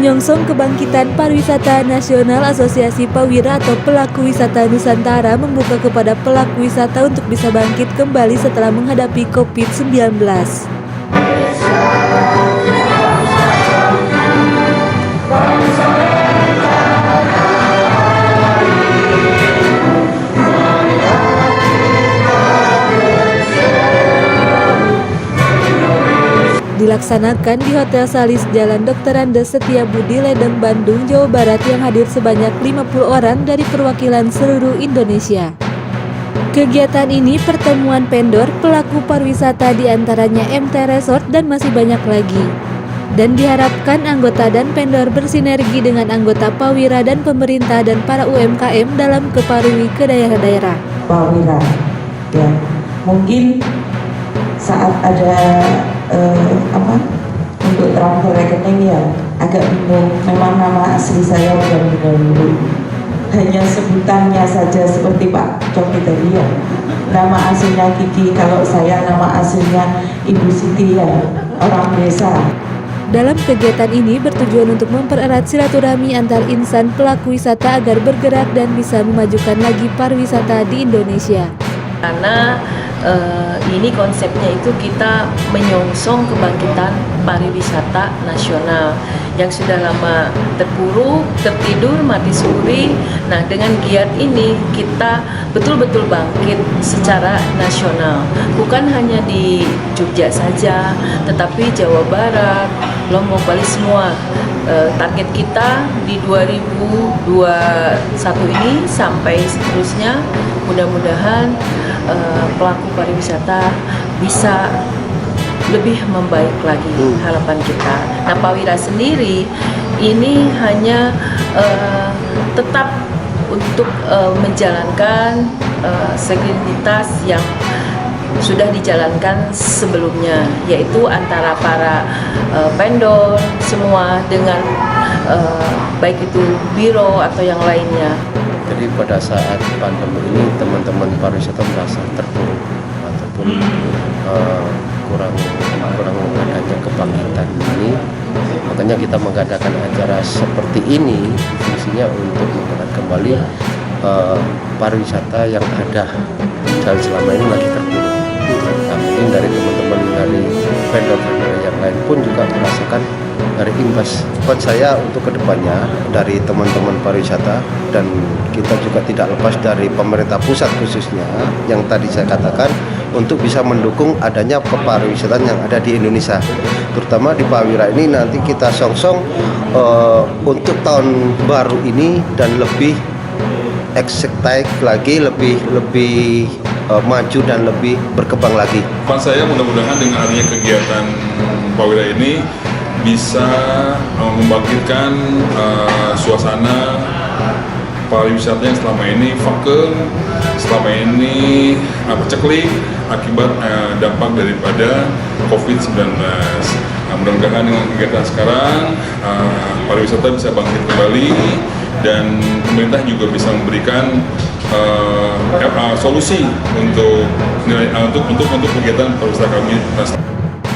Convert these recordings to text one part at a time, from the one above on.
Menyongsong kebangkitan pariwisata nasional, Asosiasi Pawira atau Pelaku Wisata Nusantara membuka kepada pelaku wisata untuk bisa bangkit kembali setelah menghadapi COVID-19. Dilaksanakan di Hotel Salis Jalan Dr. Andes Setiabudi, Ledeng, Bandung, Jawa Barat yang hadir sebanyak 50 orang dari perwakilan seluruh Indonesia. Kegiatan ini pertemuan vendor pelaku pariwisata diantaranya MT Resort dan masih banyak lagi. Dan diharapkan anggota dan vendor bersinergi dengan anggota Pawira dan pemerintah dan para UMKM dalam keparwi ke daerah-daerah. Pawira, ya mungkin saat ada untuk transfer rekening ya agak bingung. Memang nama asli saya benar-benar hanya sebutannya saja seperti Pak Coki tadi ya. Nama aslinya Kiki, kalau saya nama aslinya Ibu Siti ya, orang desa. Dalam kegiatan ini bertujuan untuk mempererat silaturahmi antar insan pelaku wisata agar bergerak dan bisa memajukan lagi pariwisata di Indonesia. Karena ini konsepnya itu kita menyongsong kebangkitan pariwisata nasional yang sudah lama terpuruk, tertidur, mati suri. Nah, dengan giat ini kita betul-betul bangkit secara nasional. Bukan hanya di Jogja saja, tetapi Jawa Barat, Lombok, Bali semua. Target kita di 2021 ini sampai seterusnya, mudah-mudahan pelaku pariwisata bisa lebih membaik lagi, harapan kita. Nah, Pawira sendiri ini hanya tetap untuk menjalankan sinergitas yang sudah dijalankan sebelumnya, yaitu antara para vendor semua dengan baik itu biro atau yang lainnya. Jadi pada saat pandemi ini teman-teman pariwisata merasa terpuruk ataupun kurang adanya kebangkitan ini, makanya kita mengadakan acara seperti ini fungsinya untuk mengangkat kembali pariwisata yang ada dan selama ini lagi terpuruk. Nah, mungkin dari teman-teman dari vendor-vendor yang lain pun juga merasakan dari imbas. Buat saya untuk kedepannya dari teman-teman pariwisata, dan kita juga tidak lepas dari pemerintah pusat khususnya yang tadi saya katakan, untuk bisa mendukung adanya kepariwisataan yang ada di Indonesia, terutama di Pawira ini. Nanti kita songsong untuk tahun baru ini dan lebih excited lagi, lebih maju dan lebih berkembang lagi. Harapan saya mudah-mudahan dengan adanya kegiatan Pawira ini bisa membangkitkan suasana pariwisata yang selama ini vakum, selama ini paceklik akibat dampak daripada COVID-19. Nah, mudah-mudahan dengan kegiatan sekarang pariwisata bisa bangkit kembali dan pemerintah juga bisa memberikan solusi untuk kegiatan pariwisata kami.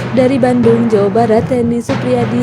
Dari Bandung, Jawa Barat, Teni Supriyadi.